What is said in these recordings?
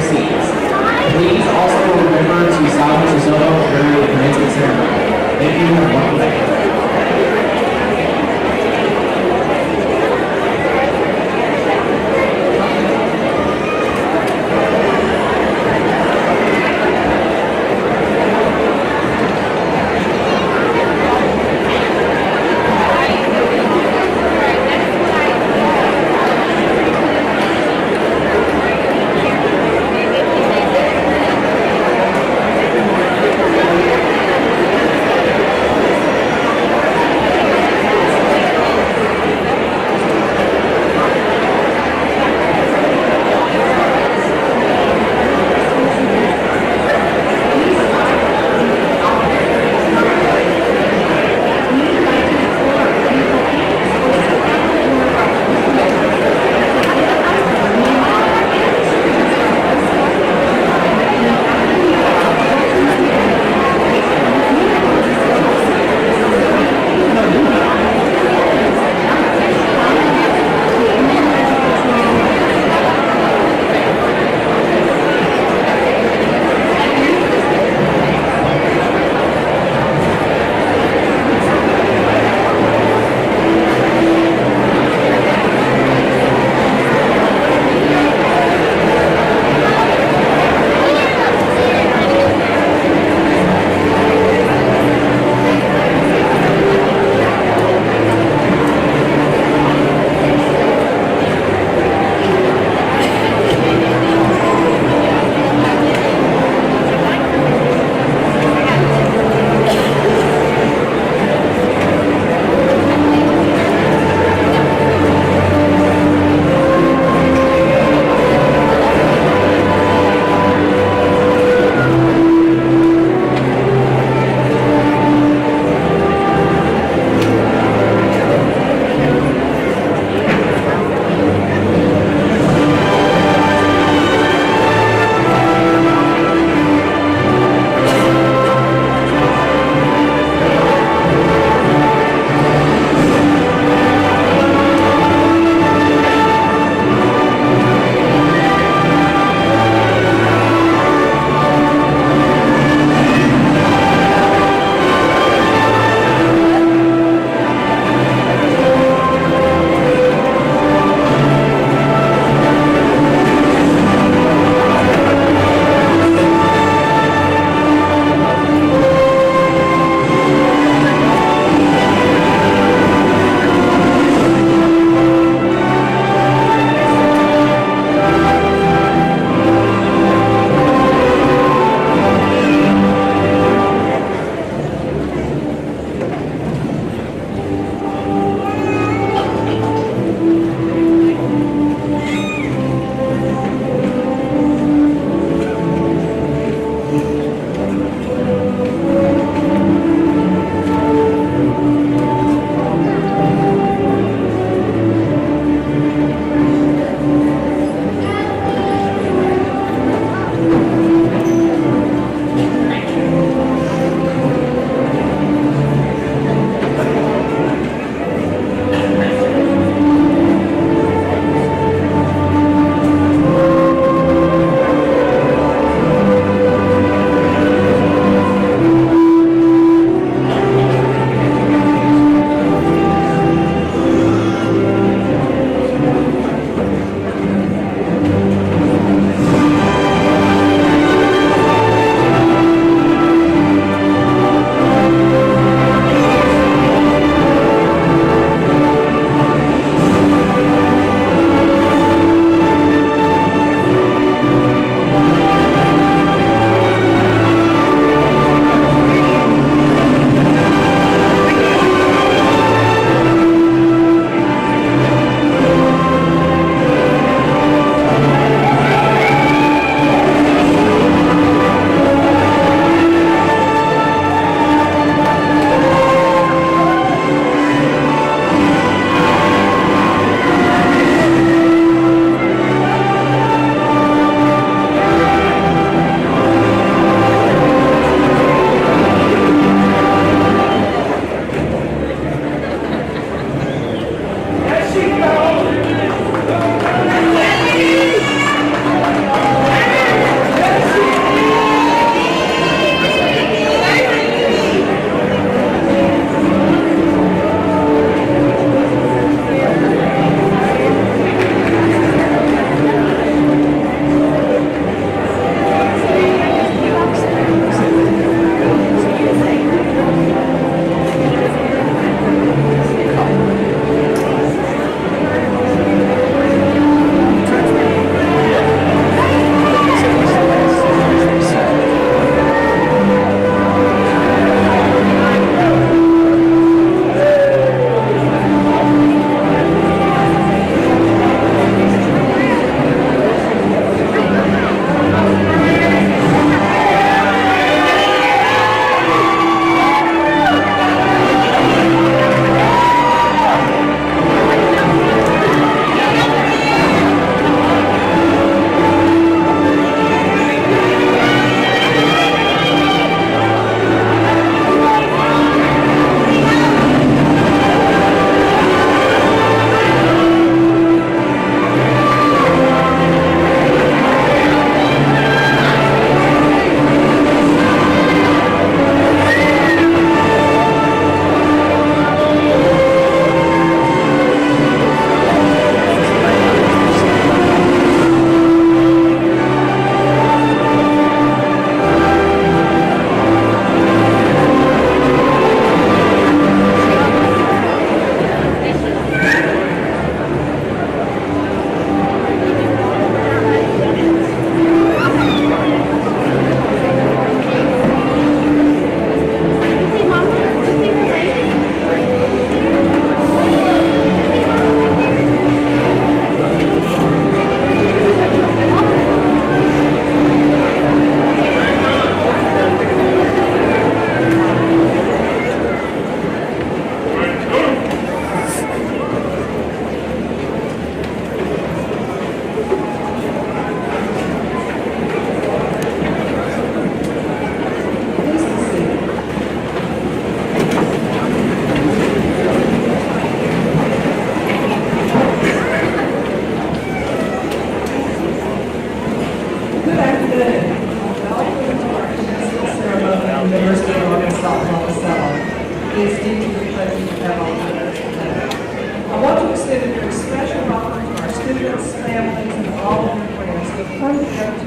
seats. Please also remember to silence your cell phones during the commencement ceremony. Thank you and welcome back.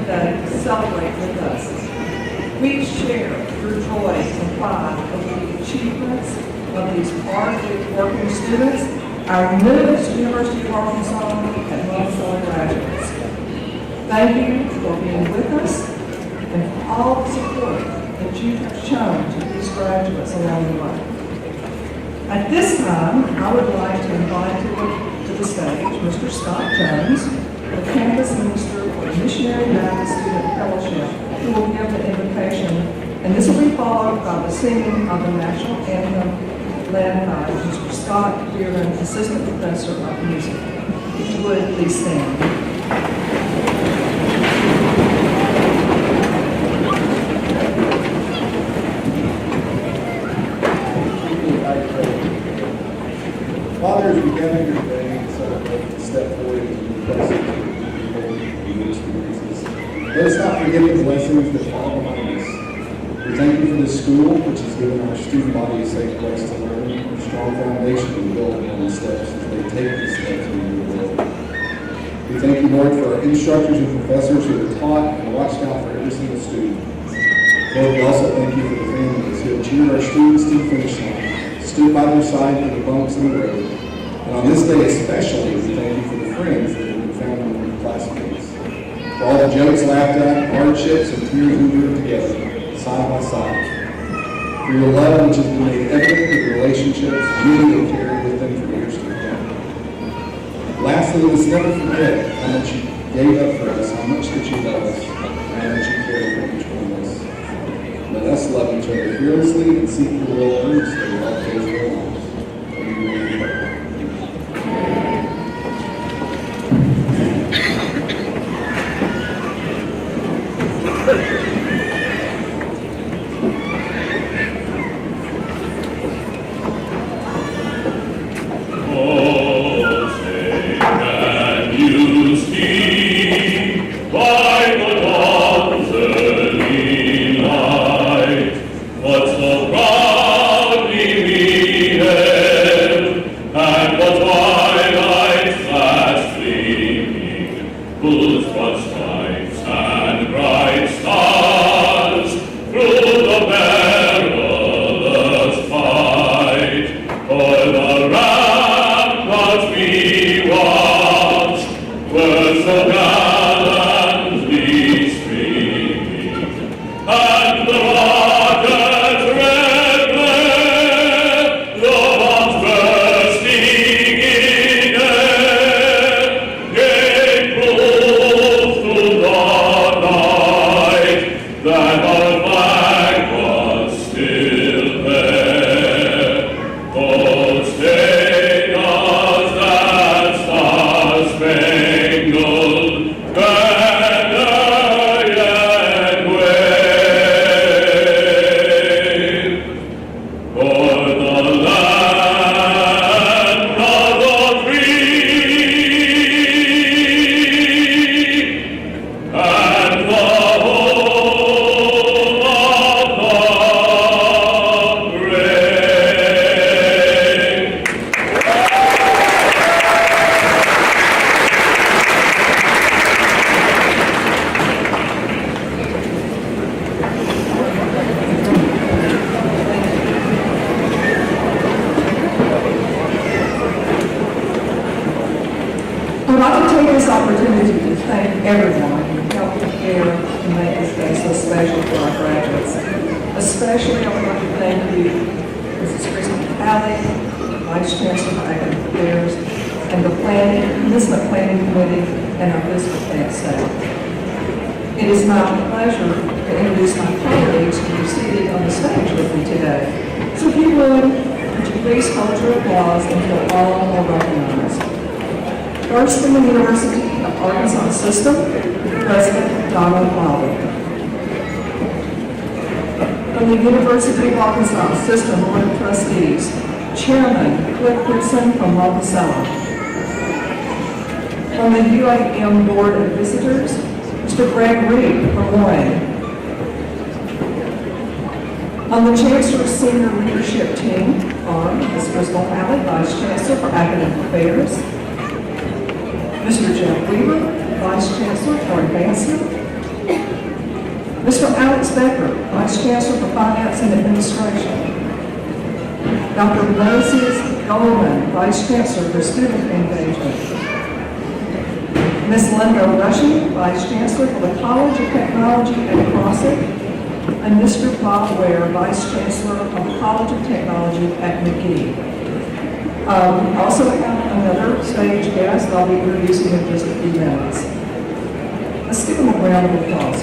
today to celebrate with us. We share your joy and pride over the achievements of these hard working students, our newest University of Arkansas and Monticello graduates. Thank you for being with us and for all the support that you have shown to these graduates along the way. At this time, I would like to invite to the stage Mr. Scott Jones, the campus minister for the Missionary Baptist Student Fellowship, who will give the invocation, and this will be followed by the singing of the national anthem led by Mr. Scott Dearden, Assistant Professor of Music. If you would, please stand. Father, as we gather here today and celebrate to step forward into the blessings of your people and experiences, let us not forget the blessings that fall behind us. We thank you for this school, which has given our student body a safe place to learn, a strong foundation to build on the steps as they take these steps into your will. We thank you, Lord, for our instructors and professors who have taught and watched out for every single student. Lord, we also thank you for the families who have cheered our students to the finish line, stood by their side through the bumps in the road. And on this day especially, we thank you for the friends that have been found among your classmates. For all the jokes laughed at, hardships, and tears we endured together, side by side. For your love which has been made evident in the relationships you will carry with them for years to come. Lastly, let us never forget how much you gave up for us, how much that you love us, and how much you care for each one of us. Let us love each other fearlessly and seek your will earnestly all the days of our lives. First, from the University of Arkansas System, President Donald Wilder. From the University of Arkansas System Board of Trustees, Chairman Cliff Goodson from Monticello. From the UAM Board of Visitors, Mr. Greg Reed from Moraine. On the Chancellor's Senior Leadership Team are Ms. Crystal Halley, Vice Chancellor for Academic Affairs, Mr. Jeff Weaver, Vice Chancellor for Advancement, Mr. Alex Becker, Vice Chancellor for Finance and Administration. Dr. Moses Goldman, Vice Chancellor for Student Engagement. Ms. Linda Rushing, Vice Chancellor for the College of Technology at Crossett, and Mr. Bob Ware, Vice Chancellor of the College of Technology at McGee. We also have another stage guest I'll be introducing in just a few minutes. Let's give them a round of applause.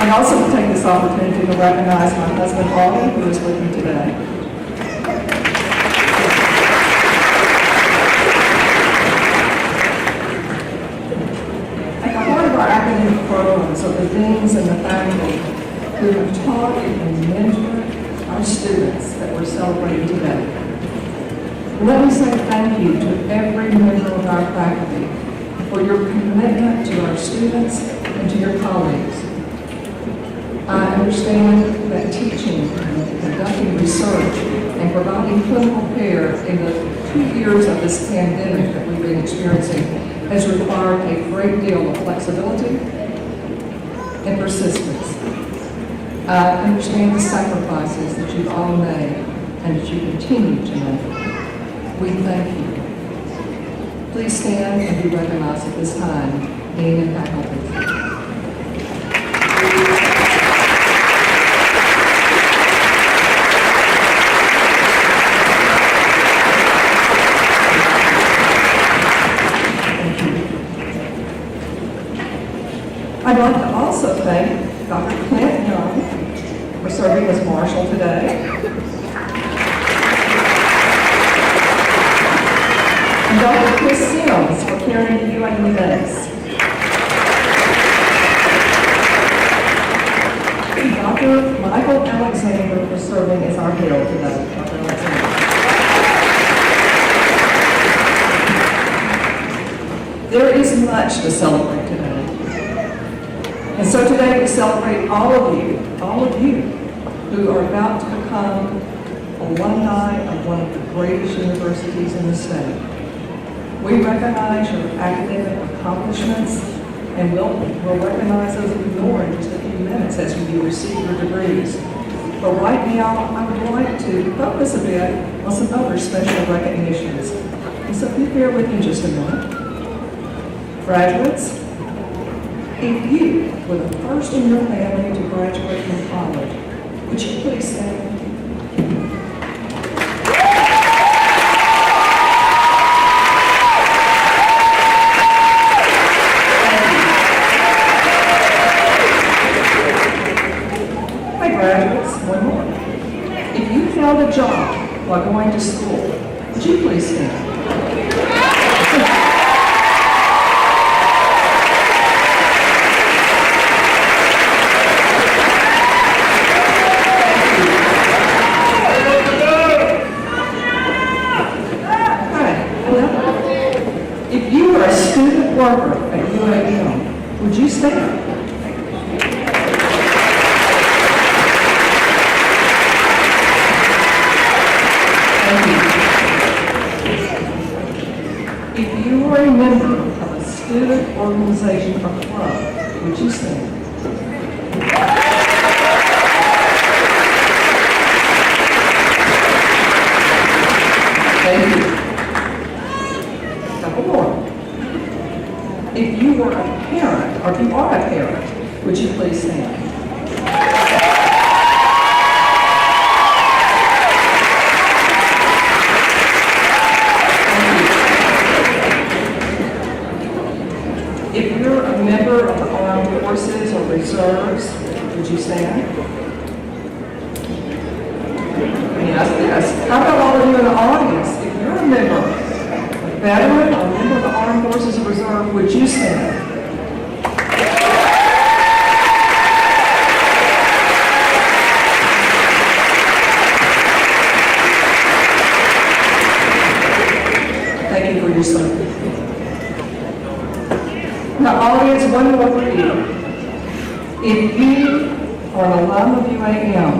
I also take this opportunity to recognize my husband, Augie, who is with me today. At the heart of our academic programs are the deans and the faculty who have taught and mentored our students that we're celebrating today. Let me say thank you to every member of our faculty for your commitment to our students and to your colleagues. I understand that teaching and conducting research and providing clinical care in the 2 years of this pandemic that we've been experiencing has required a great deal of flexibility and persistence. I understand the sacrifices that you've all made and that you continue to make. We thank you. Please stand and be recognized at this time, Dean and faculty. I'd like to also thank Dr. Clint Young for serving as marshal today. And Dr. Chris Sims for carrying the UAM base. Dr. Michael Alexander for serving as our herald today. Dr. Alexander. There is much to celebrate today. And so today we celebrate all of you who are about to become alumni of one of the greatest universities in the state. We recognize your academic accomplishments and we'll recognize those of you more in just a few minutes as you receive your degrees. But right now, I would like to focus a bit on some other special recognitions. And so if you bear with me just a minute. Graduates, if you were the first in your family to graduate from college, would you please stand? Hi graduates, one more. If you held a job while going to school, would you please stand? Worker at UAM, would you stand? Thank you. If you were a member of a student organization or club, would you stand? Thank you. A couple more. If you were a parent, or if you are a parent, would you please stand? If you're a member of the armed forces or reserves, would you stand? Yes. How about all of you in the audience? If you're a member, a veteran or a member of the armed forces or reserve, would you stand? Thank you for your service. Now, audience, one more for you. If you are an alum of UAM,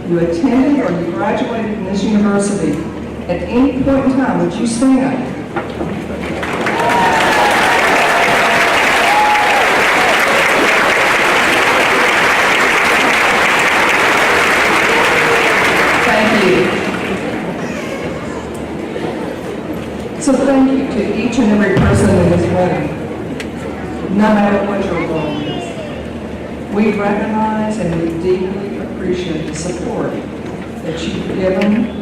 you attended or you graduated from this university, at any point in time, would you stand Thank you. So thank you to each and every person in this room, no matter what your role is. We recognize and we deeply appreciate the support that you've given,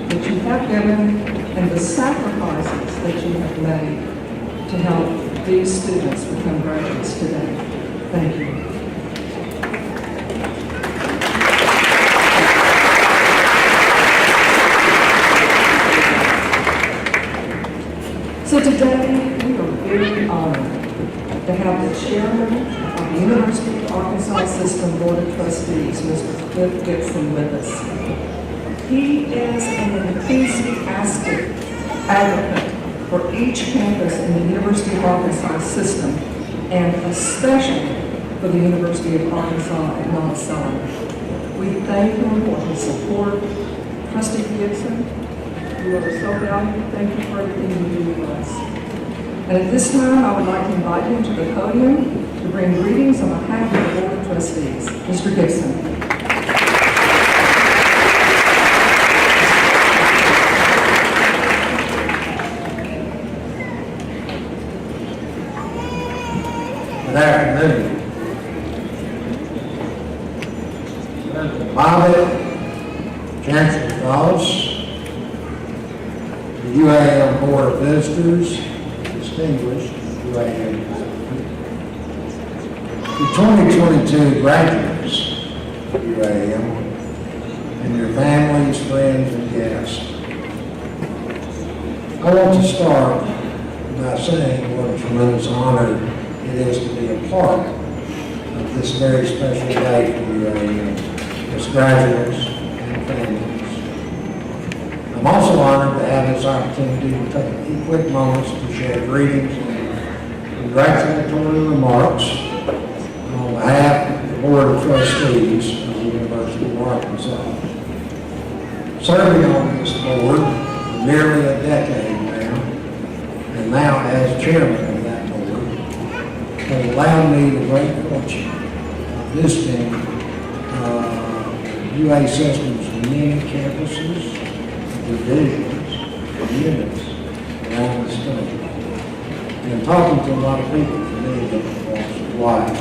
and the sacrifices that you have made to help these students become graduates today. Thank you. So today, we are very honored to have the chairman of the University of Arkansas System Board of Trustees, Mr. Cliff Gibson, with us. He is an enthusiastic advocate for each campus in the University of Arkansas System, and especially for the University of Arkansas at Monticello. We thank him for his support. Trustee Gibson, you are so valuable. Thank you for everything you do for us. And at this time, I would like to invite him to the podium to bring greetings on behalf of the Board of Trustees. Mr. Gibson. Good afternoon. Bobbitt, Chancellor Ross, the UAM Board of Visitors, distinguished UAM. The 2022 graduates of UAM, and your families, friends, and guests. I want to start by saying what a tremendous honor it is to be a part of this very special day for UAM, as graduates and families. I'm also honored to have this opportunity to take a few quick moments to share greetings and congratulatory remarks on behalf of the Board of Trustees of the University of Arkansas. Serving on this board for nearly a decade now, and now as chairman of that board, has allowed me the great fortune of visiting UA System's many campuses, divisions, and units around the state, and talking to a lot of people from many different walks of life.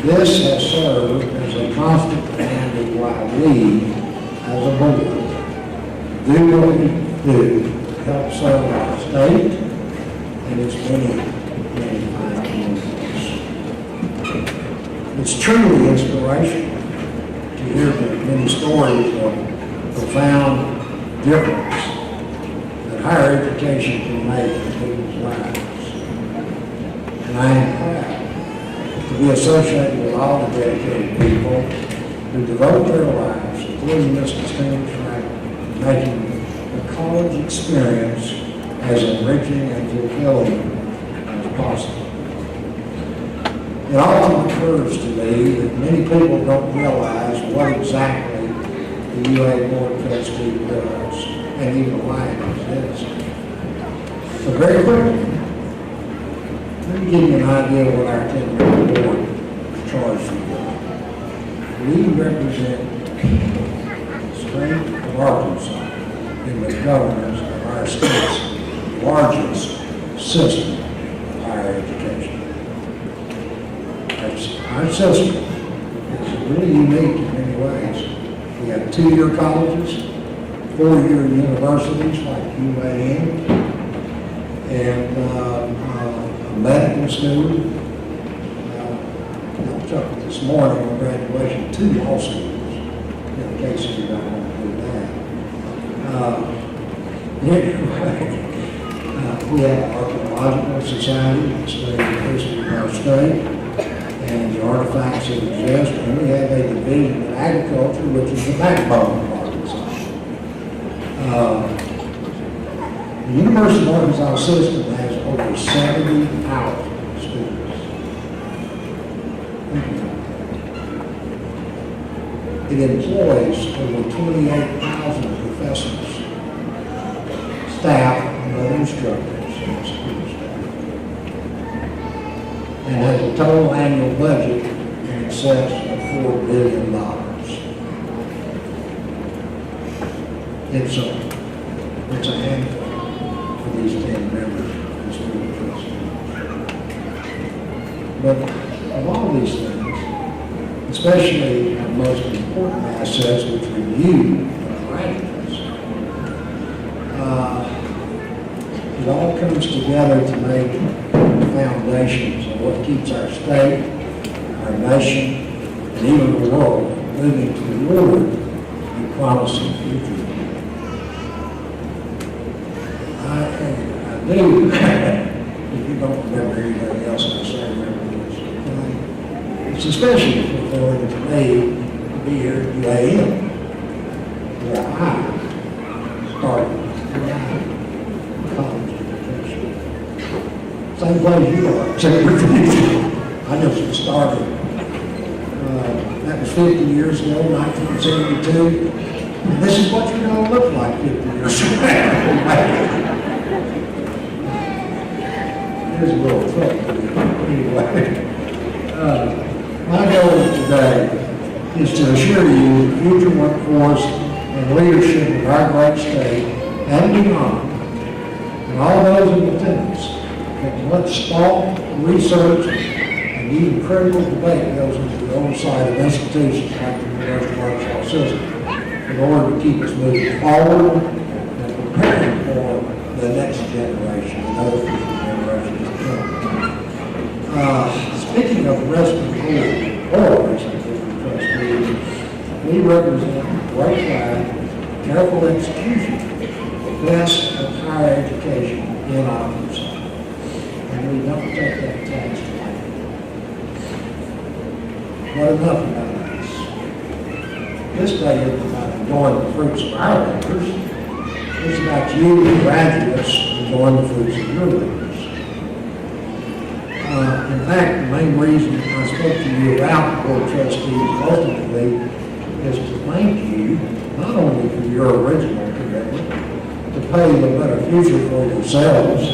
This has served as a constant reminder why we, as a board, do what we do to help serve our state and its many, many fine communities. It's truly inspirational to hear the many stories of profound difference that higher education can make in people's lives. And I am proud to be associated with all the dedicated people who devote their lives, including this distinguished faculty, to making the college experience as enriching and fulfilling as possible. It often occurs to me that many people don't realize what exactly the UA Board of Trustees does, and even why it exists. So very quickly, let me give you an idea of what our 10-member board is charged with. We represent the strength of Arkansas in the governance of our state's largest system of higher education. Our system is really unique in many ways. We have 2-year colleges, 4-year universities like UAM, and a medical school. I took this morning on graduation 2 law schools, in case you don't want to do that. We have an archaeological society that studies the history of our state and the artifacts that exist, and we have a division of agriculture, which is the backbone of Arkansas. The University of Arkansas system has over 70,000 students. It employs over 28,000 professors, staff, and other instructors and school staff. And has a total annual budget in excess of $4 billion. It's a handful for these 10 members of the school trustees. But of all these things, especially the most important assets, which are you, the graduates, it all comes together to make the foundations of what keeps our state, our nation, and even the world moving toward a promising future. I do, if you don't remember anything else I say, remember this. It's especially fulfilling to me to be here at UAM, where I started my college education. Same place you are, I just started. That was 50 years ago, 1972. And this is what you're going to look like 50 years from now. Here's a little trick. Anyway, my goal today is to assure you the future workforce and leadership of our great state and beyond, and all those in attendance, that much thought, research, and even critical debate goes into the oversight of institutions like the University of Arkansas system in order to keep us moving forward and preparing for the next generation and other future generations to come. Speaking of respiratory trustees, we represent great pride, careful execution, the best of higher education in Arkansas. And we don't take that task lightly. But enough about this. This day isn't about enjoying the fruits of our labors. It's about you, the graduates, enjoying the fruits of your labors. In fact, the main reason I spoke to you about the Board of Trustees ultimately is to thank you, not only for your original commitment to pave a better future for yourselves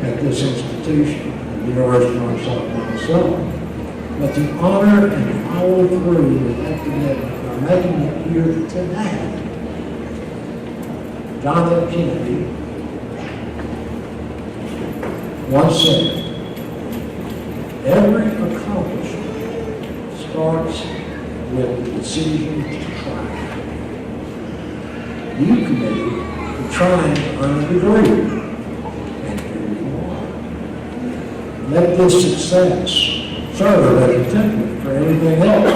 at this institution, the University of Arkansas, but to honor and follow through with that commitment by making it here today. John F. Kennedy once said, every accomplishment starts with the decision to try. You committed to trying to earn a degree, and here you are. Let this success serve as a template for anything else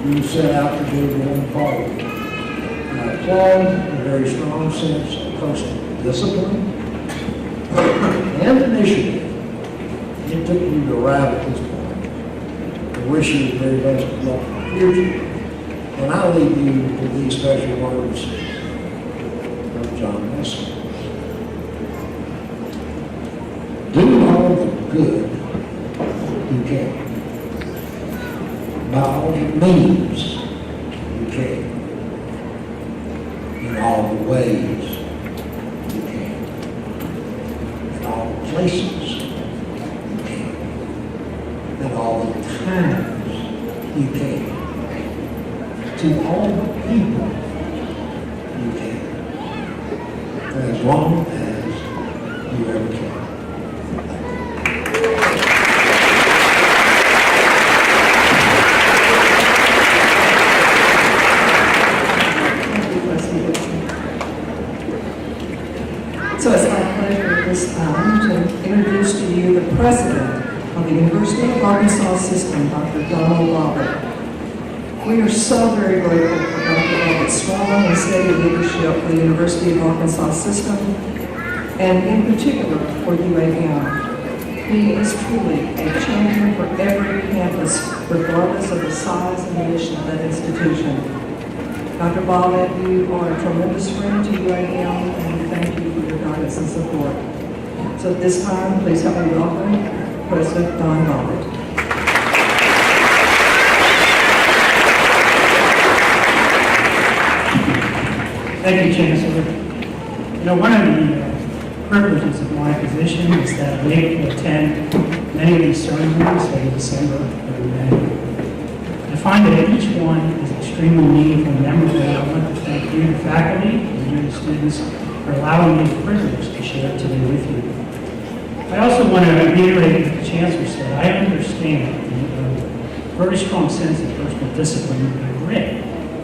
you set out to do going forward. I applaud a very strong sense of personal discipline and initiative it took you to arrive at this point. I wish you the very best of luck in the future. And I'll leave you with these special words of John Wesley. Do all the good you can, by all the means you can, in all the ways you can, in all the places at all the times you can, to all the people you can, for as long as you ever can. So it's my pleasure at this time to introduce to you the president of the University of Arkansas System, Dr. Donald Robert. We are so very grateful for Dr. Robert's strong and steady leadership for the University of Arkansas System, and in particular for UAM. He is truly a champion for every campus, regardless of the size and the mission of that institution. Dr. Bobbitt, you are a tremendous friend to UAM, and we thank you for your guidance and support. So at this time, please help me welcome President Don Bobbitt. Thank you, Chancellor. You know, one of the privileges of my position is that I'm able to attend many of these ceremonies every December, every May. I find that each one is extremely meaningful and memorable. I want to thank you, the faculty, and you, the students, for allowing me the privilege to share today with you. I also want to reiterate what the Chancellor said. I understand the very strong sense of personal discipline and grit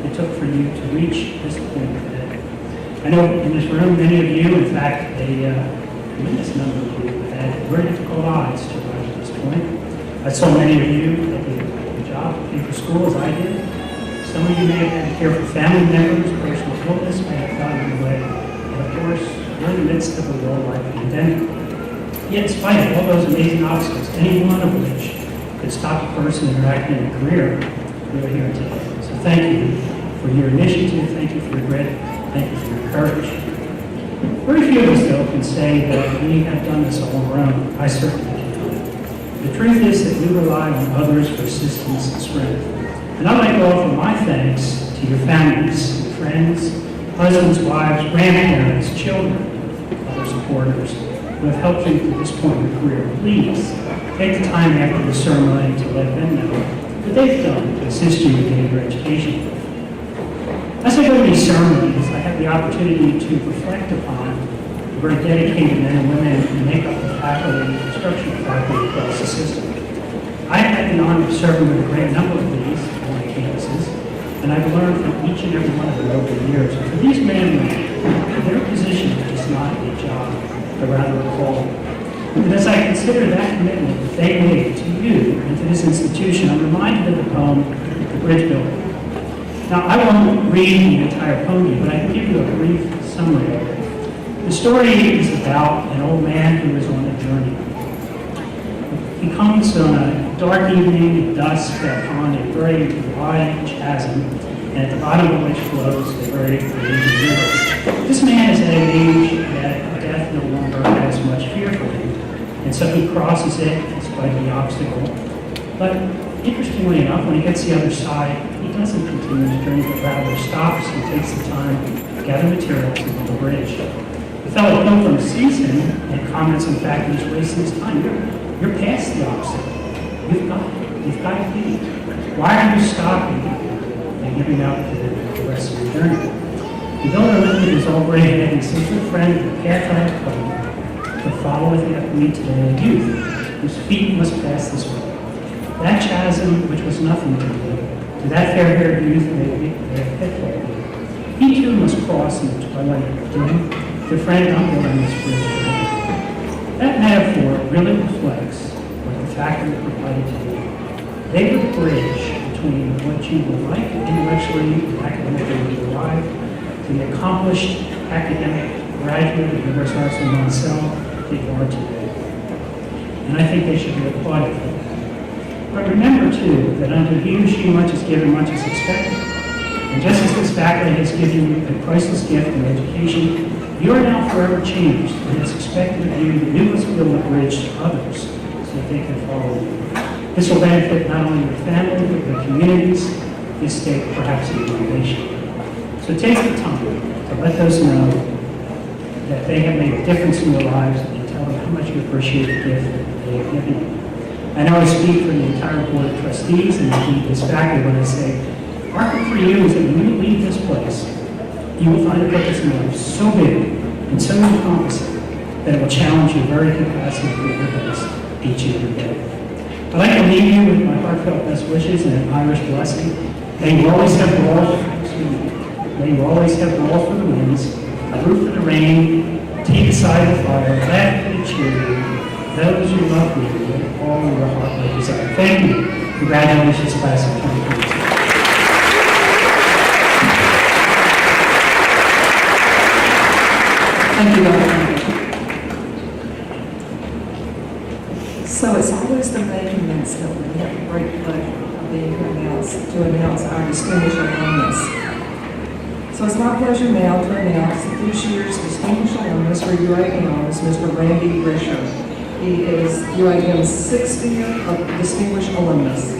it took for you to reach this point today. I know in this room, many of you, in fact, a tremendous number of you, had very difficult odds to rise to this point. I saw many of you at the job, pay for school as I did. Some of you may have had to care for family members, personal illness may have gotten in the way. And of course, we're in the midst of a worldwide pandemic. Yet, in spite of all those amazing obstacles, any one of which could stop a person in their academic career, we're here today. So thank you for your initiative, thank you for your grit, thank you for your courage. Very few of us, though, can say that we have done this all on our own. I certainly can. The truth is that we rely on others for assistance and strength. And I'd like to offer my thanks to your families, your friends, husbands, wives, grandparents, children, other supporters who have helped you to this point in your career. Please take the time after the ceremony to let them know what they've done to assist you in getting your education. As I go to these ceremonies, I have the opportunity to reflect upon the very dedicated men and women who make up the faculty, instructional faculty across the system. I've had the honor of serving with a great number of these on my campuses, and I've learned from each and every one of them over the years. And for these men and women, their position is not a job, but rather a calling. And as I consider that commitment that they made to you and to this institution, I'm reminded of the poem, The Bridge Builder. Now, I won't read the entire poem, but I can give you a brief summary of it. The story is about an old man who is on a journey. He comes on a dark evening, dusk, upon a very wide chasm, and at the bottom of which flows a very raging river. This man is at an age that death no longer has much fear for him, and so he crosses it in spite of the obstacle. But interestingly enough, when he gets to the other side, he doesn't continue his journey, but rather stops and takes the time to gather materials and build a bridge. The fellow pilgrim sees him and comments, in fact, he's wasting his time. You're past the obstacle. You've got it. You've got to be. Why are you stopping and giving up the rest of your journey? The builder lifted his already ahead and said, "Good friend, the path I have come to follow with me today, a youth whose feet must pass this way. That chasm, which was nothing to me, to that fair-haired youth may have pitfall. He too must cross in the twilight of doom. The friend, I'm building this bridge for him." That metaphor really reflects what the faculty provided to you. They were the bridge between what you were like intellectually and academically when you arrived to the accomplished academic graduate of the University of Arts and Montcell that you are today. And I think they should be applauded for that. But remember, too, that unto he or she much is given, much is expected. And just as this faculty has given you a priceless gift in education, you are now forever changed, and it's expected of you that you must build a bridge to others so that they can follow you. This will benefit not only your family, but your communities, this state, perhaps even the nation. So take the time to let those know that they have made a difference in their lives and tell them how much you appreciate the gift that they have given you. I know I speak for the entire Board of Trustees and indeed this faculty when I say, our hope for you is that when you leave this place, you will find a purpose in life so big and so encompassing that it will challenge your very capacity to do your best each and every day. I'd like to leave you with my heartfelt best wishes and an Irish blessing. May you always have balls for the winds, a roof for the rain, tea beside the fire, laugh for the cheer, those who love you with all your heart and desire. Thank you. Congratulations, class of 2022. Thank you, Dr. So it's always the May commencement when we have the great pleasure of being here to announce our distinguished alumnus. So it's my pleasure now to announce that this year's distinguished alumnus for UAM is Mr. Randy Risher. He is UAM's 60th distinguished alumnus.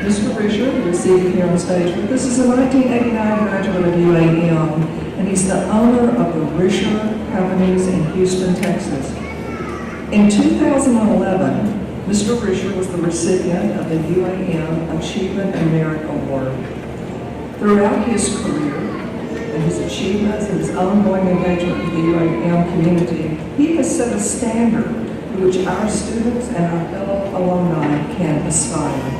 Mr. Risher, who is seated here on stage with us, is a 1989 graduate of UAM, and he's the owner of the Risher companies in Houston, Texas. In 2011, Mr. Risher was the recipient of the UAM Achievement and Merit Award. Throughout his career and his achievements and his ongoing engagement with the UAM community, he has set a standard to which our students and our fellow alumni can aspire.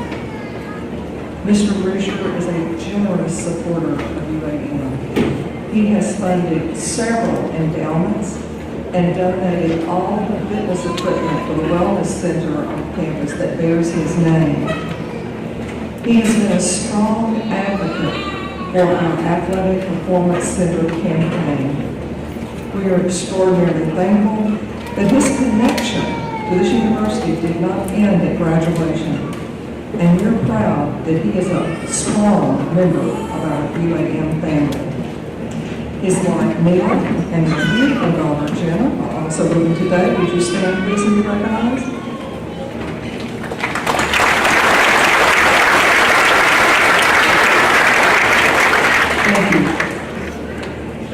Mr. Risher is a generous supporter of UAM. He has funded several endowments and donated all the fitness equipment for the Wellness Center on campus that bears his name. He has been a strong advocate for our Athletic Performance Center campaign. We are extraordinarily thankful that his connection to this university did not end at graduation, and we're proud that he is a strong member of our UAM family. His wife, Mia, and his beautiful daughter, Jenna, are also with me today. Would you stand, please, and be recognized? Thank you.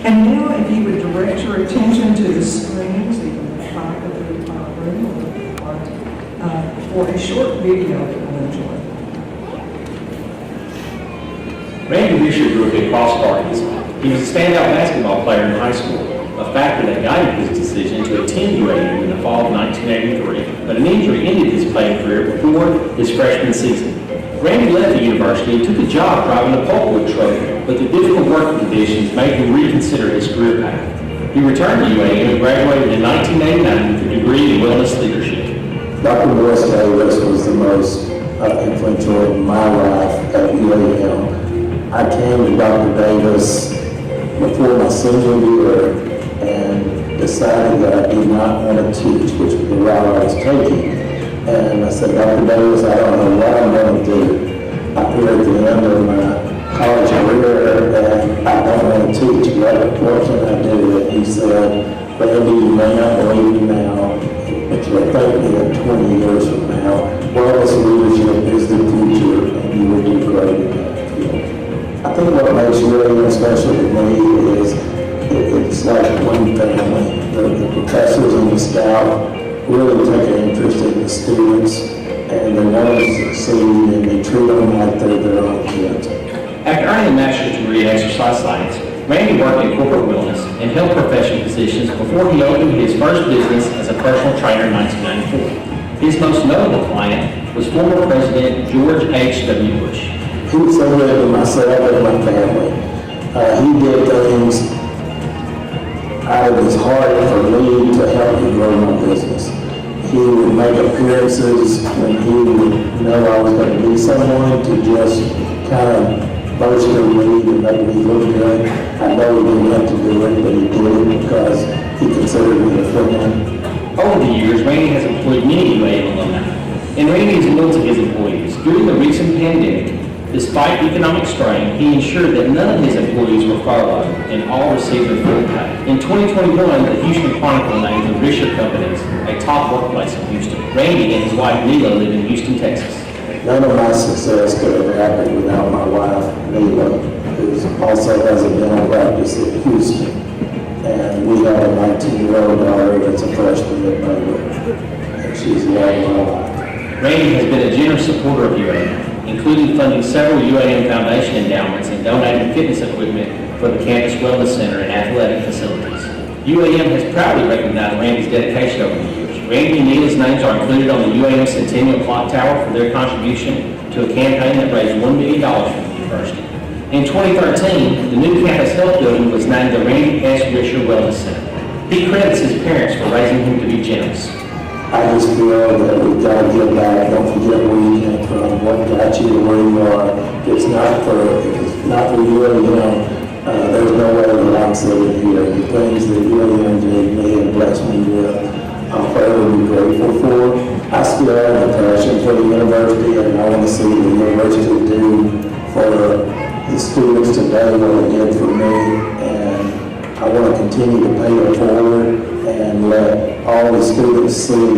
And now, if you would direct your attention to the screens, either in the back of the room or the front, for a short video that we'll enjoy. Randy Risher grew up in Cross Gardens. He was a standout basketball player in high school, a factor that guided his decision to attend UAM in the fall of 1983, but an injury ended his playing career before his freshman season. Randy left the university and took a job driving a pulpwood trailer, but the difficult working conditions made him reconsider his career path. He returned to UAM and graduated in 1989 with a degree in wellness leadership. Dr. Morris Davis was the most influential in my life at UAM. I came to Dr. Davis before my senior year and decided that I did not want to teach, which was the route I was taking. And I said, Dr. Davis, I don't know what I'm going to do. I feel at the end of my college career and I don't want to teach. What can I do? And he said, Randy, you may not believe me now, but you'll thank me in 20 years from now. Wellness leadership is the future and you will do great in that field. I think what makes UAM special to me is it's like one family. The professors and the staff really take an interest in the students and they want to succeed and they treat them like they're their own kids. After earning a master's degree in exercise science, Randy worked in corporate wellness and held professional positions before he opened his first business as a personal trainer in 1994. His most notable client was former President George H.W. Bush. He was so good to myself and my family. He did things out of his heart for me to help me grow my business. He would make appearances when he would know I was going to be someone to just kind of boast of me to make me look good. I know he didn't have to do it, but he did it because he considered me a friend. Over the years, Randy has employed many UAM alumni, and Randy is loyal to his employees. During the recent pandemic, despite economic strain, he ensured that none of his employees were furloughed and all received their full pay. In 2021, the Houston Chronicle named the Risher Companies a top workplace in Houston. Randy and his wife Neela live in Houston, Texas. None of my success could have happened without my wife, Neela, who also has a dental practice in Houston. And we have a 19-year-old daughter that's a freshman at Baylor, and she's loved my life. Randy has been a generous supporter of UAM, including funding several UAM Foundation endowments and donating fitness equipment for the campus wellness center and athletic facilities. UAM has proudly recognized Randy's dedication over the years. Randy and Neela's names are included on the UAM Centennial Clock Tower for their contribution to a campaign that raised $1 million for the university. In 2013, the new campus health building was named the Randy S. Risher Wellness Center. He credits his parents for raising him to be generous. I just feel that we've got to get back. Don't forget where you came from, what got you to where you are. It's not for you, there's no way that I'm sitting here. The things that UAM did me and blessed me with, I'm forever be grateful for. I still have a passion for the university, and I want to see the university do for the students today what it did for me, and I want to continue to pay it forward and let all the students see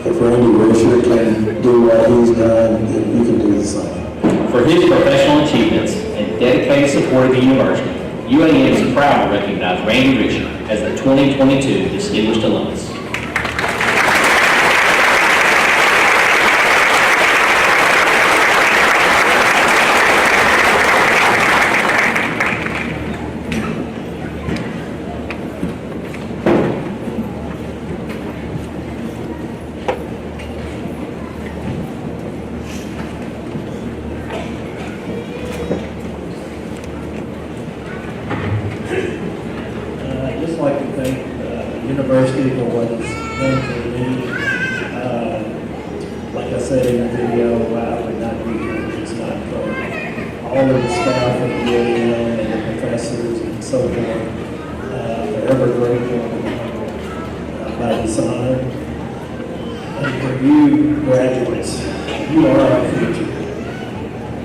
if Randy Risher can do what he's done, then you can do the same. For his professional achievements and dedicated support of the university, UAM is proud to recognize Randy Richer as the 2022 Distinguished Alumnus. I'd just like to thank the university for what it's done for me. Like I said in the video, I would not be here if it's not for all of the staff of the UAM and the professors and so forth. Forever grateful by this honor. And for you graduates, you are our future.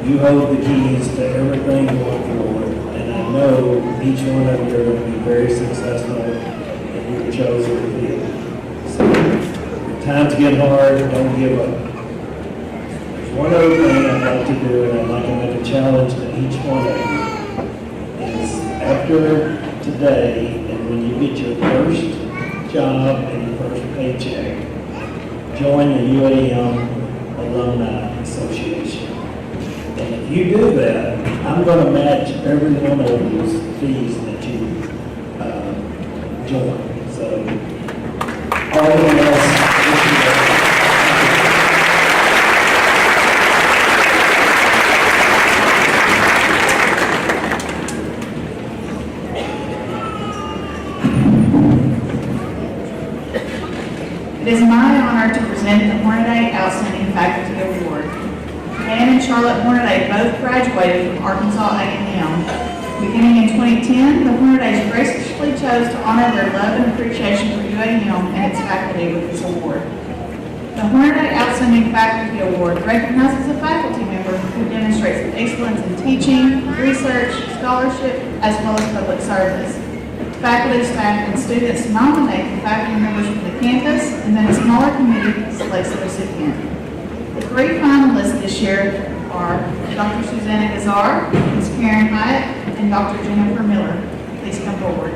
You hold the keys to everything going forward. And I know each one of you are going to be very successful in your chosen field. So, when times get hard, don't give up. There's one other thing I'd like to do, and I'd like to make a challenge to each one of you, is after today, and when you get your first job and your first paycheck, join the UAM Alumni Association. And if you do that, I'm going to match every one of those fees that you join. So, all of us. It is my honor to present the Hornaday Outstanding Faculty Award. Ann and Charlotte Hornaday both graduated from Arkansas A&M. Beginning in 2010, the Hornadays graciously chose to honor their love and appreciation for UAM and its faculty with this award. The Hornaday Outstanding Faculty Award recognizes a faculty member who demonstrates excellence in teaching, research, scholarship, as well as public service. Faculty, staff, and students nominate the faculty members from the campus, and then a smaller committee selects the recipient. The three finalists this year are Dr. Susanna Gazar, Ms. Karen Hyatt, and Dr. Jennifer Miller. Please come forward.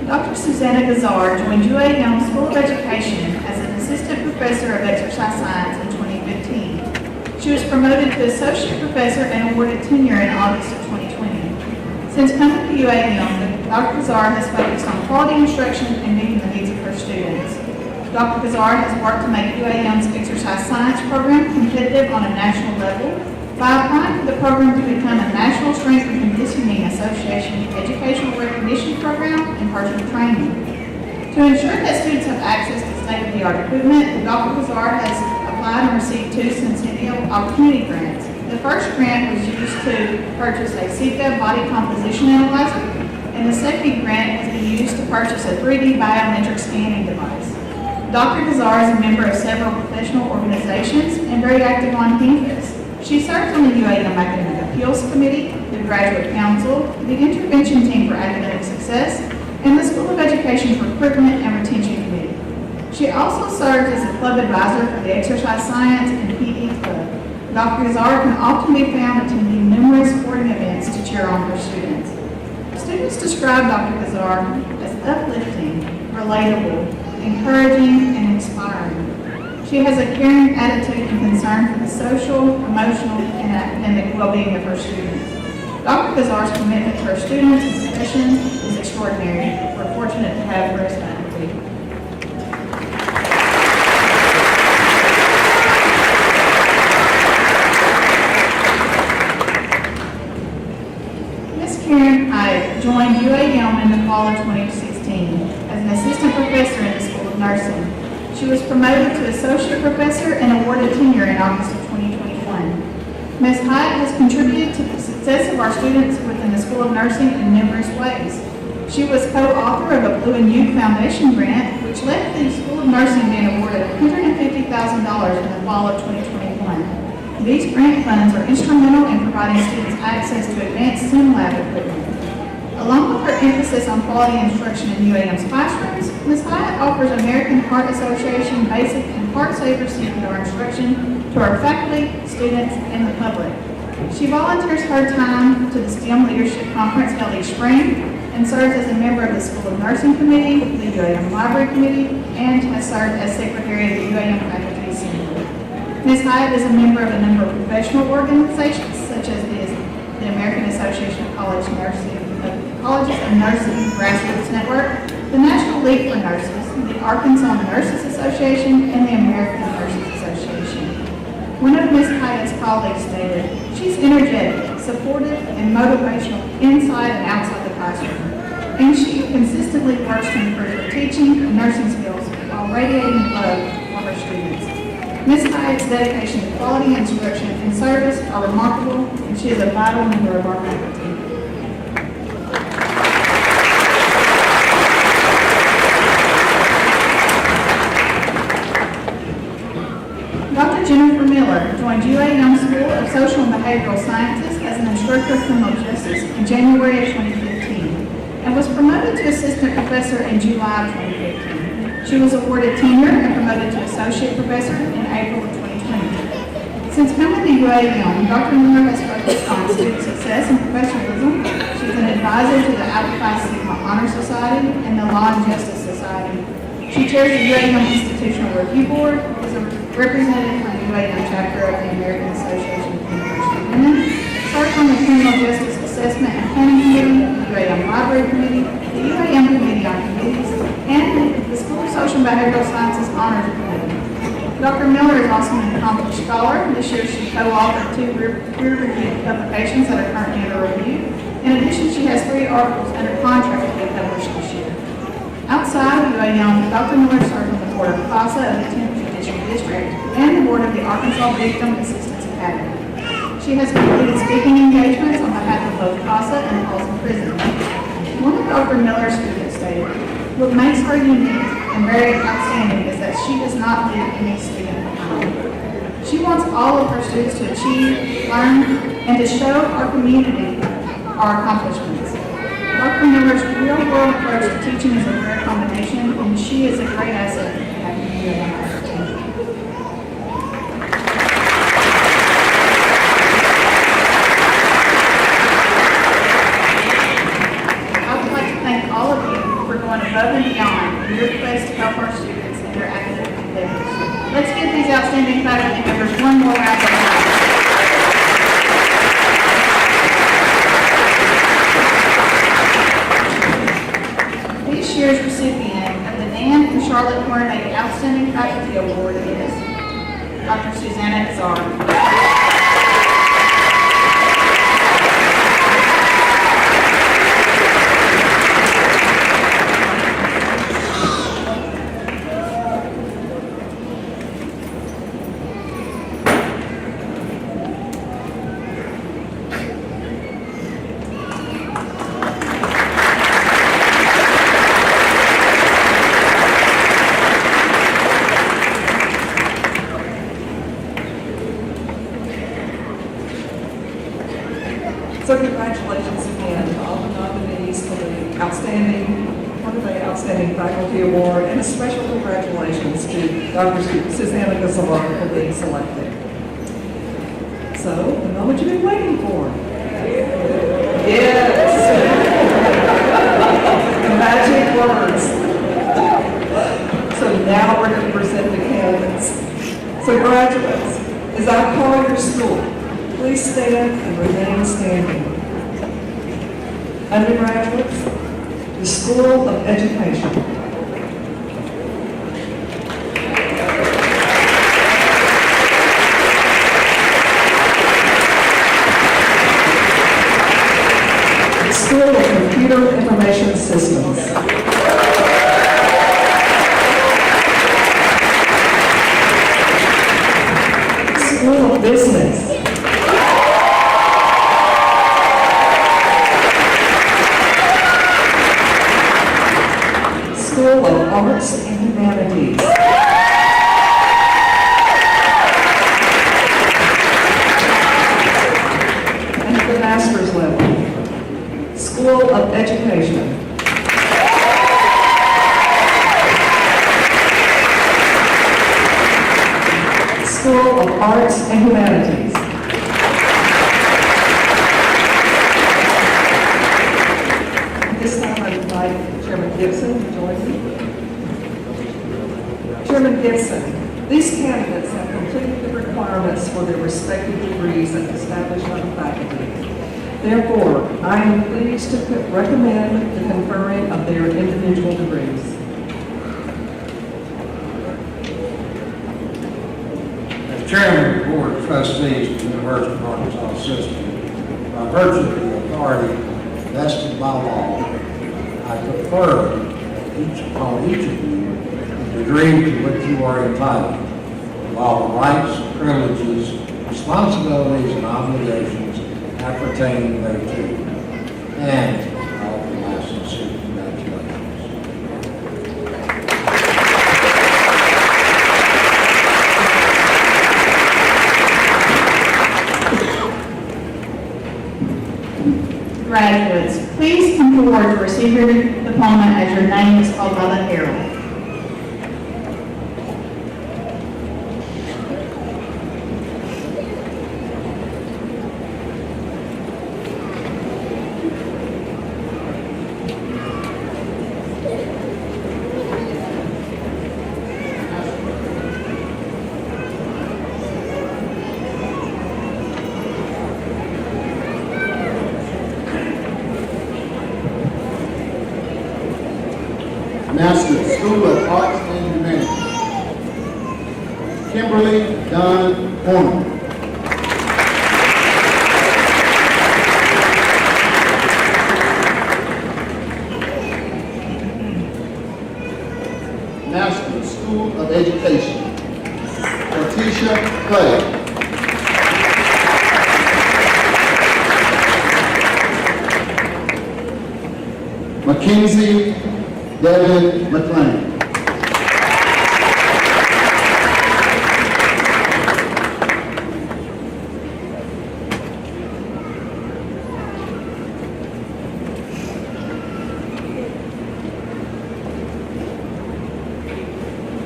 Dr. Susanna Gazar joined UAM School of Education as an assistant professor of exercise science in 2015. She was promoted to associate professor and awarded tenure in August of 2020. Since coming to UAM, Dr. Gazar has focused on quality instruction and meeting the needs of her students. Dr. Gazar has worked to make UAM's exercise science program competitive on a national level by applying for the program to become a National Strength and Conditioning Association educational recognition program and personal training. To ensure that students have access to state-of-the-art equipment, Dr. Gazar has applied and received 2 Centennial Opportunity Grants. The first grant was used to purchase a Sika body composition analyzer, and the second grant has been used to purchase a 3D biometric scanning device. Dr. Gazar is a member of several professional organizations and very active on campus. She serves on the UAM Academic Appeals Committee, the Graduate Council, the Intervention Team for Academic Success, and the School of Education's Recruitment and Retention Committee. She also serves as a club advisor for the Exercise Science and PE Club. Dr. Gazar can often be found attending numerous sporting events to cheer on her students. Students describe Dr. Gazar as uplifting, relatable, encouraging, and inspiring. She has a caring attitude and concern for the social, emotional, and academic well-being of her students. Dr. Gazar's commitment to her students and profession is extraordinary. We're fortunate to have her as faculty. Ms. Karen Hyatt joined UAM in the fall of 2016 as an assistant professor in the School of Nursing. She was promoted to associate professor and awarded tenure in August of 2021. Ms. Hyatt has contributed to the success of our students within the School of Nursing in numerous ways. She was co-author of a Blue and Youth Foundation grant, which which led to the School of Nursing being awarded $150,000 in the fall of 2021. These grant funds are instrumental in providing students access to advanced STEM lab equipment. Along with her emphasis on quality instruction in UAM's classrooms, Ms. Hyatt offers American Heart Association basic and heart-saver CPR instruction to our faculty, students, and the public. She volunteers her time to the STEM Leadership Conference held each spring and serves as a member of the School of Nursing Committee, the UAM Library Committee, and has served as Secretary of the UAM Faculty Assembly. Ms. Hyatt is a member of a number of professional organizations, such as the American Association of Colleges of Nursing Grassroots Network, the National League for Nurses, the Arkansas Nurses Association, and the American Nurses Association. One of Ms. Hyatt's colleagues stated, "She's energetic, supportive, and motivational inside and outside the classroom, and she consistently works to improve her teaching and nursing skills while radiating love for her students." Ms. Hyatt's dedication to quality instruction and service are remarkable, and she is a vital member of our faculty. Dr. Jennifer Miller joined UAM School of Social and Behavioral Sciences as an instructor of criminal justice in January of 2015 and was promoted to assistant professor in July of 2015. She was awarded tenure and promoted to associate professor in April of 2020. Since coming to UAM, Dr. Miller has focused on student success and professionalism. She's an advisor to the Alpha Phi Sigma Honor Society and the Law and Justice Society. She chairs the UAM Institutional Review Board, is a representative for the UAM chapter of the American Association of University Women, serves on the Criminal Justice Assessment and Planning Committee, the UAM Library Committee, the UAM Committee on Committees, and the School of Social and Behavioral Sciences Honors Committee. Dr. Miller is also an accomplished scholar. This year she co-authored 2 peer-reviewed publications that are currently under review. In addition, she has 3 articles under contract to be published this year. Outside of UAM, Dr. Miller served on the board of CASA of the 10th Judicial District and the board of the Arkansas Victim Assistance Academy. She has completed speaking engagements on behalf of both CASA and Folsom Prison. One of Dr. Miller's students stated, "What makes her unique and very outstanding is that she does not leave any student behind. She wants all of her students to achieve, learn, and to show our community our accomplishments. Dr. Miller's real-world approach to teaching is a rare combination, and she is a great asset to have in the team." I would like to thank all of you for going above and beyond in your quest to help our students in their academic endeavors. Let's give these outstanding faculty members one more round of applause. This year's recipient of the Dan and Charlotte Coronado Outstanding Faculty Award is Dr. Susanna Azar. So congratulations again to all the nominees for the Outstanding Faculty Award, and a special congratulations to Dr. Susanna Gazar for being selected. So, the moment you've been waiting for. Yes. The magic words. So now we're going to present the candidates. So graduates, as I call your school, please stand and remain standing. Undergraduates, the School of Education. The School of Computer Information Systems. School of Business. School of Arts and Arts and Humanities. At this time, I invite Chairman Gibson to join me. Chairman Gibson, these candidates have completed the requirements for their respective degrees as established by the faculty. Therefore, I am pleased to recommend the conferring of their individual degrees. As Chairman of the Board of Trustees of the University of Arkansas System, by virtue of the authority vested by law, I confer upon each of you the degree to which you are entitled, with all the rights, privileges, responsibilities, and obligations appertaining thereto, and I offer my sincere congratulations. Graduates, please come forward to receive your diploma as your name is called by the herald. Master, School of Arts and Humanities. Kimberly Dunn Horner. Master, School of Education. Letitia Clay. Mackenzie Devin McLean.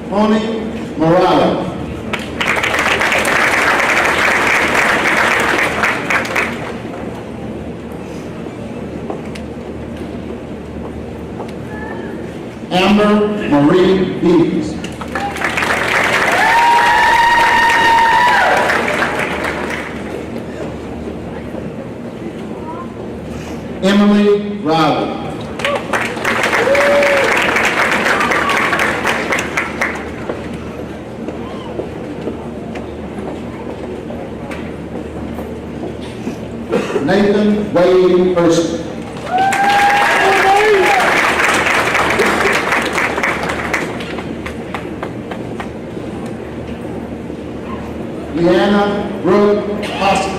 Tony Morales. Amber Marie Beavers. Emily Riley. Nathan Wade Hurston. Leanna Brooke Hoskins.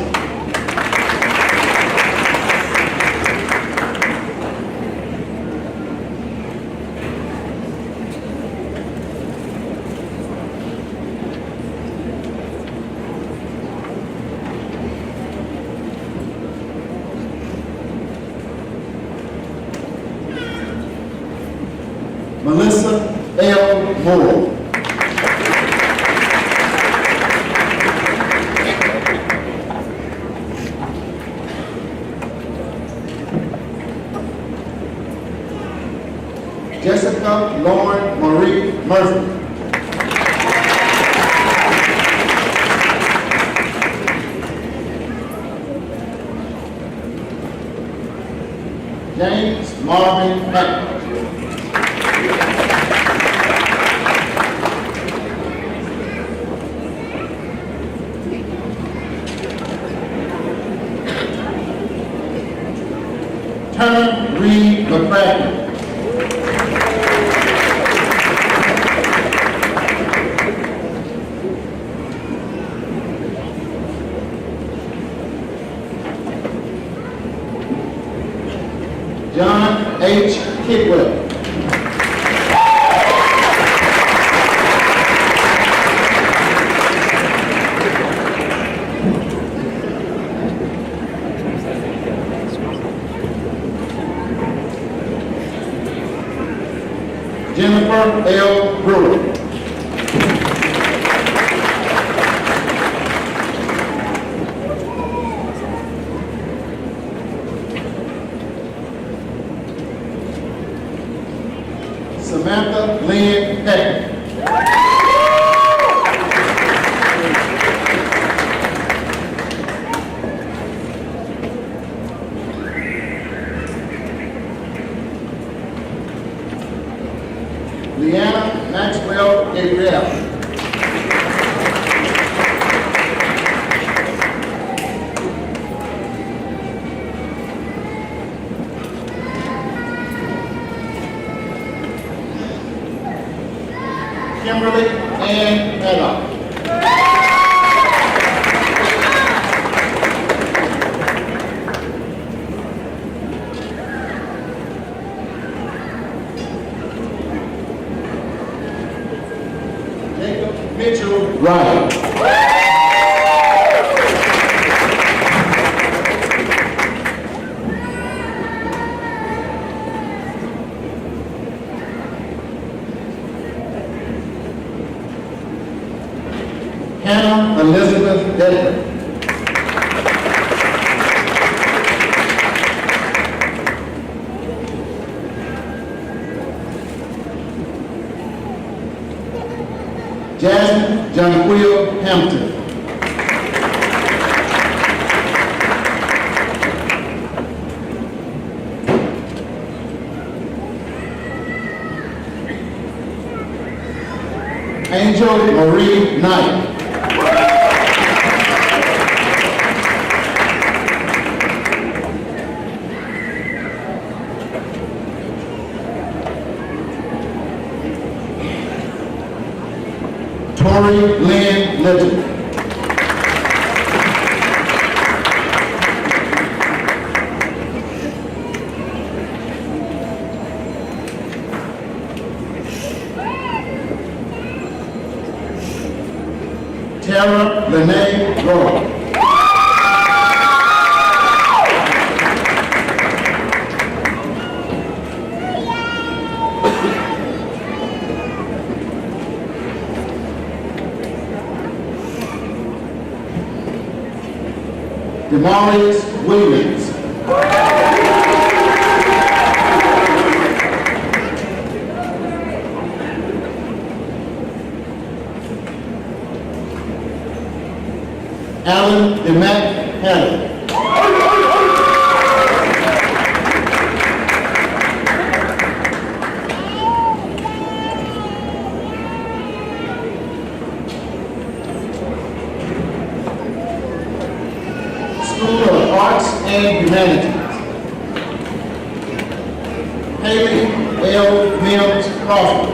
Melissa L. Moore. Jessica Lauren Marie Murphy. James Marvin Patrick. Turner Reed McCracken. John H. Kidwell. Jennifer L. Brewer. Elizabeth Dedrick. Jasmine Jonquil Hampton. Angel Marie Knight. Tori Lynn Legend. Tara Lene Roy. Demarius Williams. Alan DeMatt Haddon. School of Arts and Humanities. Haley L. Mills Crawford.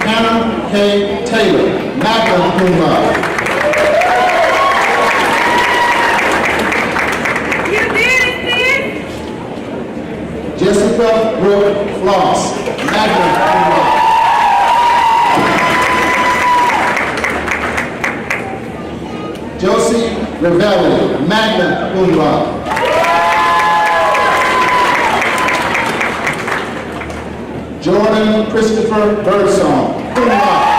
Hannah K. Taylor, magna cum laude. You did it, sis! Jessica Brooke Floss, magna cum laude. Josie Ravelli, magna cum laude. Jordan Christopher Birdsong, cum laude.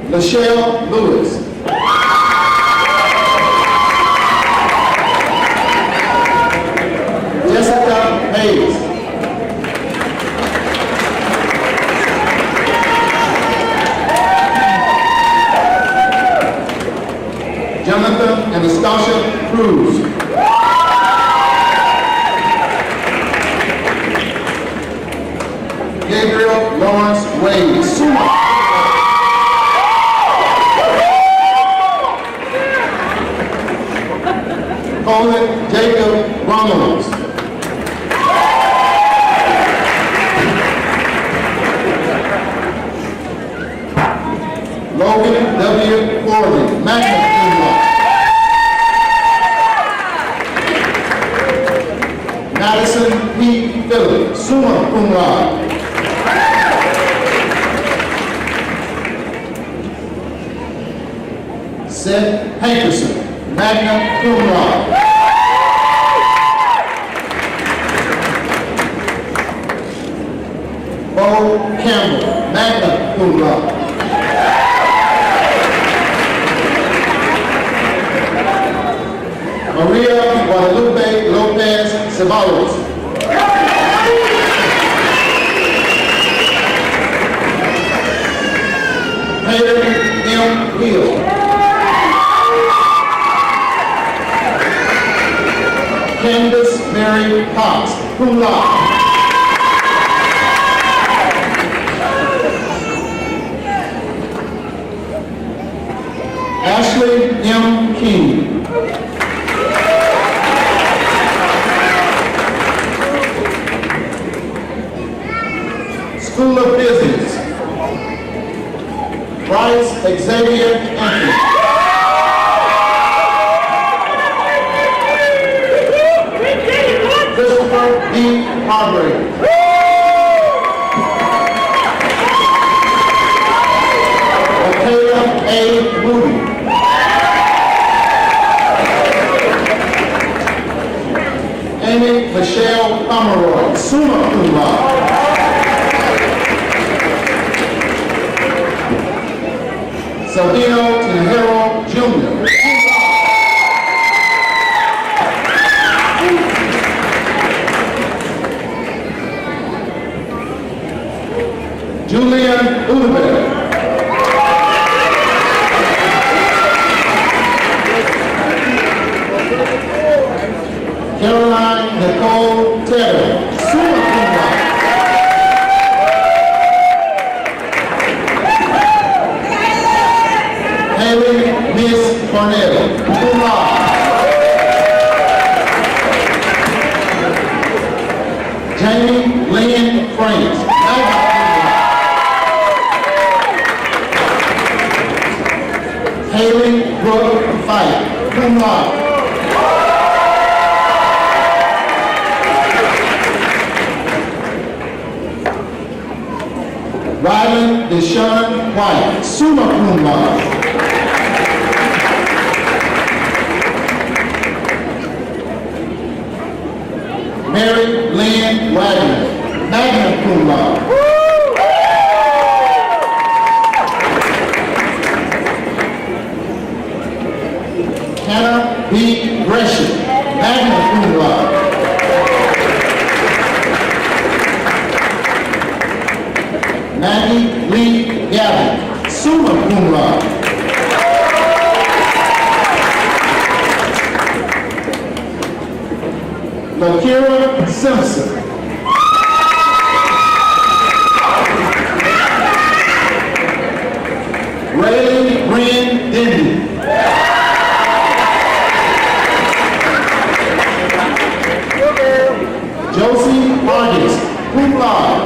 Michelle Lewis. Jessica Hayes. Jonathan Anastasia Cruz. Gabriel Lawrence Wade, summa. Colin Jacob Ronalds. Logan W. Corbin, magna cum laude. Madison P. Phillip, summa cum laude. Seth Hankerson, magna cum laude. Bo Campbell, magna cum laude. Maria Guadalupe Lopez Ceballos. Hayden M. Hill. Candace Mary Cox, cum laude. Ashley M. King. School of Business. Bryce Xavier Anthony. Christopher D. Hargrave. Michaela A. Moody. Amy Michelle Pomeroy, summa cum laude. Savino Tinajero Jr. Julian Udebel. Caroline Nicole Taylor, summa cum laude. Haley Miss Cornell, cum laude. Jamie Lynn Franks, magna cum laude. Haley Brooke Fight, cum laude. Rylan Deshaun White, summa cum laude. Mary Lynn Wagner, magna cum laude. Hannah B. Gresham, magna cum laude. Maggie Lee Gavin, summa cum laude. Lakira Simpson. Rayleigh Bryn Denby. Josie August, cum laude.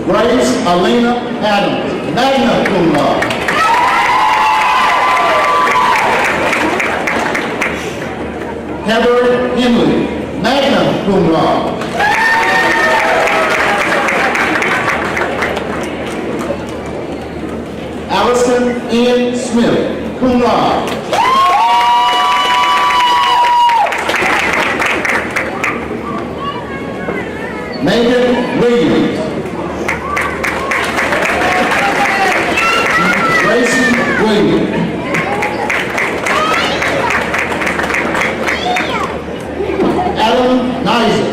Grace Alina Adams, magna cum laude. Heather Henley, magna cum laude. Allison N. Smith, cum laude. Megan Williams. Gracie Williams. Adam Nizer.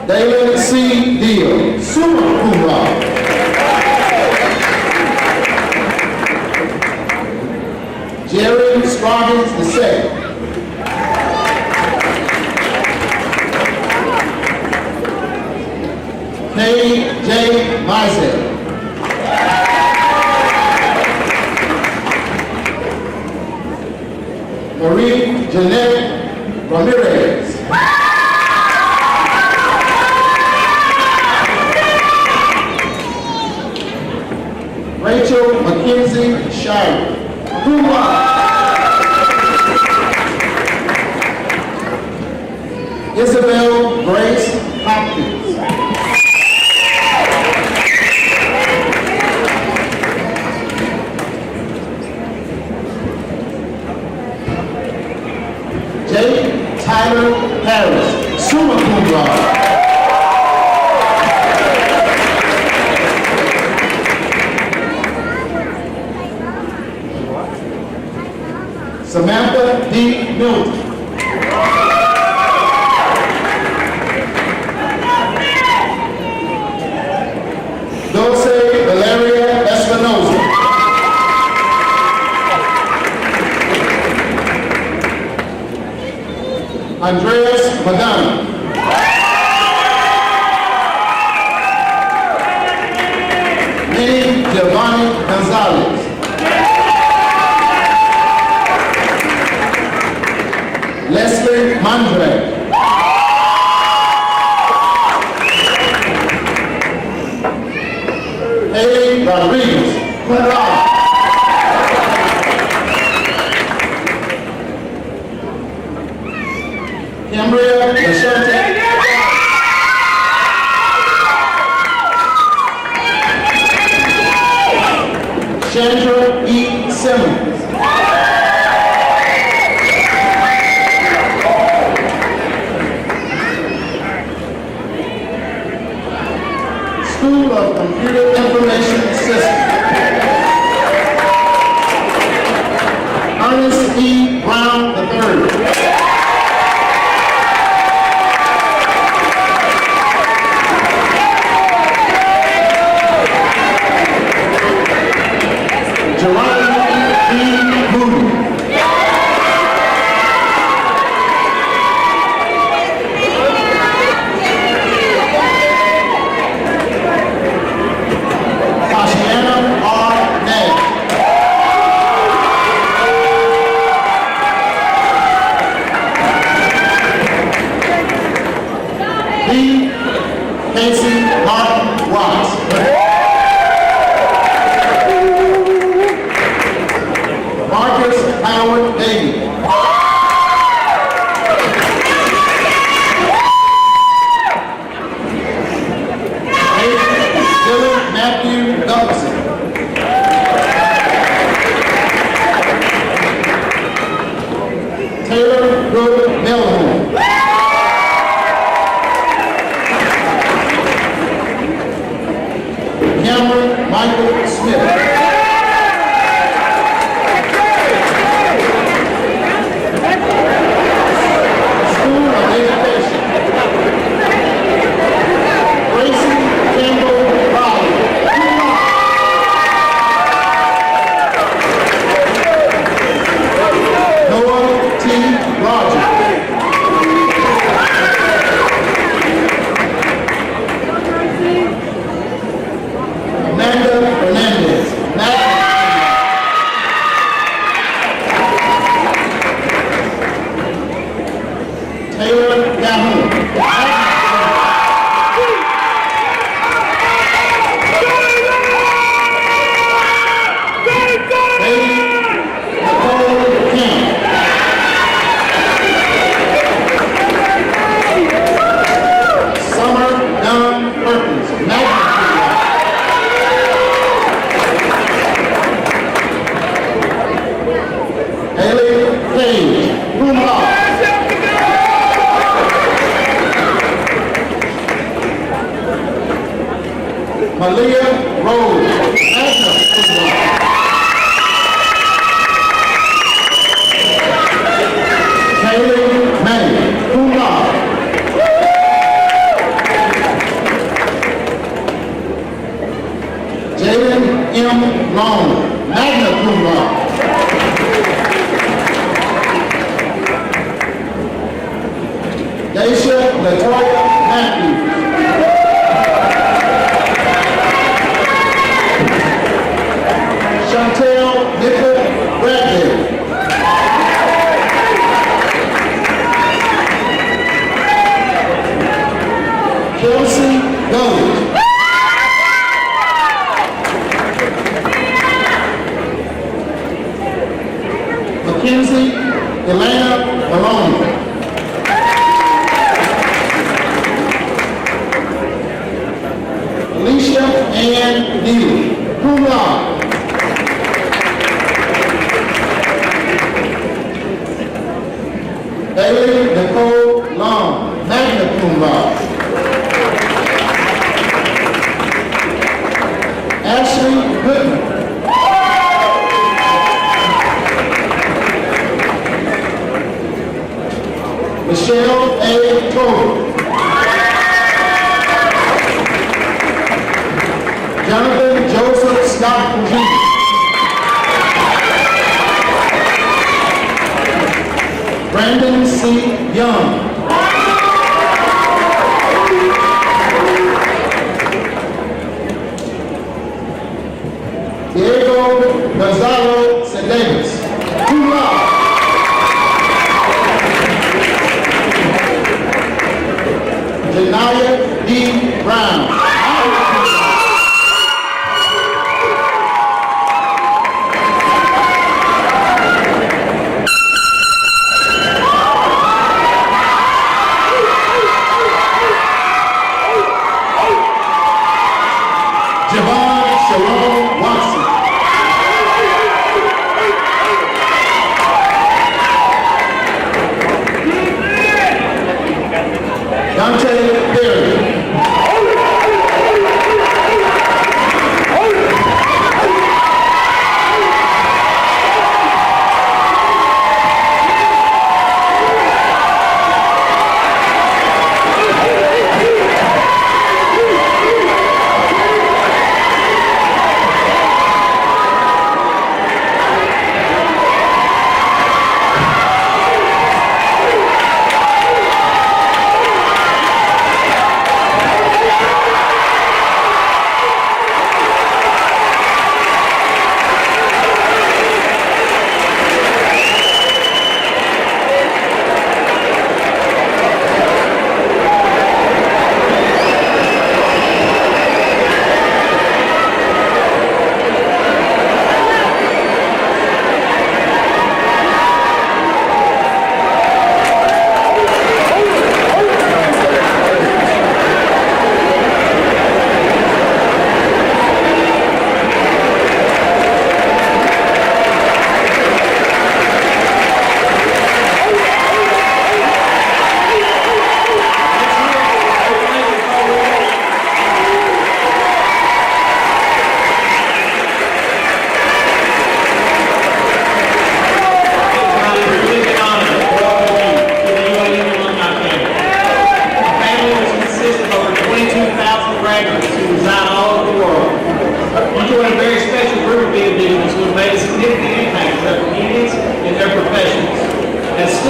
David C. Deal, summa cum laude. Jerry Scoggins II. K. J. Meisel. Marie Jeanette Ramirez. Rachel Mackenzie Shire, cum laude. Isabel Grace Hopkins. Jake Tyler Harris, summa cum laude. Samantha D. Milton. Dulce Valeria Espinoza. Andreas Madonna. Minnie Giovanni Gonzalez. Leslie Mandre. Haley Rodriguez, cum laude. Cambria Lashante. Chandra E. Simmons. School of Computer Information Systems. Ernest E. Brown III. Jerome E. Moody. Tashiana R. Nash. B. Casey Martin Watts. Marcus Howard Davey. Dylan Matthew Dougson. Taylor Good Melhorn. Cameron Michael Smith. School of Education. Gracie Campbell Raleigh. Noah T. Rogers. Amanda Hernandez. Taylor Calhoun. Bailey Nicole King. Summer Dunn Perkins. Haley Page. Cum laude. Malia Rose. Magna cum laude. Kaylee May. Cum laude. Jalen M. Long. Magna cum laude. Daisha Latoya Matthews. Chantel Nicole Bradley. Kelsey Gully. Mackenzie Elena Malone. Alicia Ann Neely. Cum laude. Bailey Nicole Long. Magna cum laude. Ashley Goodman. Michelle A. Tober. Jonathan Joseph Scott Jr. Brandon C. Young. Diego Gonzalo Cedegas. Cum laude. Janaya D. Brown.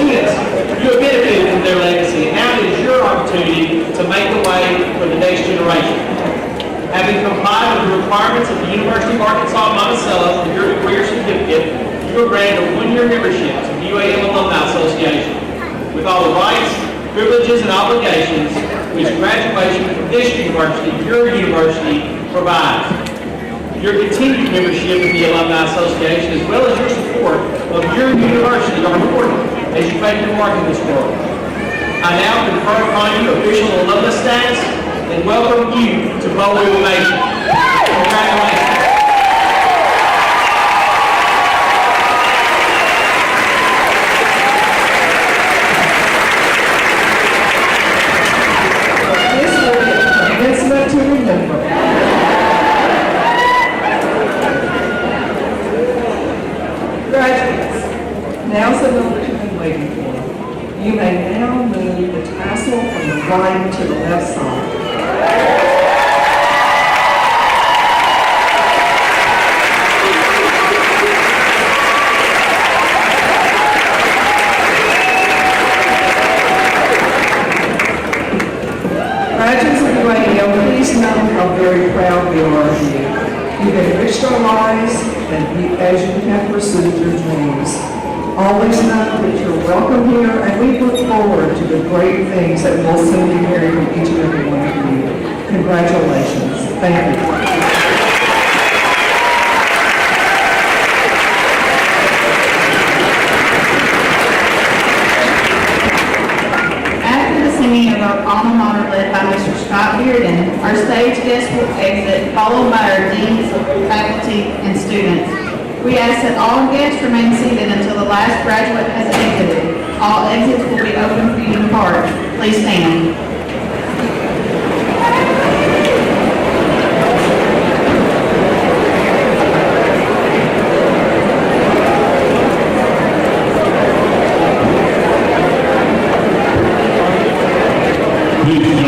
students, you have benefited from their legacy, and now it is your opportunity to make the way for the next generation. Having complied with the requirements of the University of Arkansas Monticello for your degree or certificate, you are granted a one-year membership to the UAM Alumni Association with all the rights, privileges, and obligations which graduation from this university, your university, provides. Your continued membership in the Alumni Association, as well as your support of your university, are important as you make your mark in this world. I now confer upon you official alumnus status and welcome you to Mobile Nation. Congratulations. This will be a commencement to remember. Graduates, now's the moment you've been waiting for. You may now move the tassel from the right to the left side. Graduates of UAM, please know how very proud we are of you. You've enriched our lives as you have pursued your dreams. Always know that you're welcome here, and we look forward to the great things that we'll soon be hearing from each and every one of you. Congratulations. Thank you. Of our alma mater led by Mr. Scott Bearden, our stage guests will exit, followed by our deans, faculty, and students. We ask that all guests remain seated until the last graduate has exited. All exits will be open for you to depart. Please stand. Please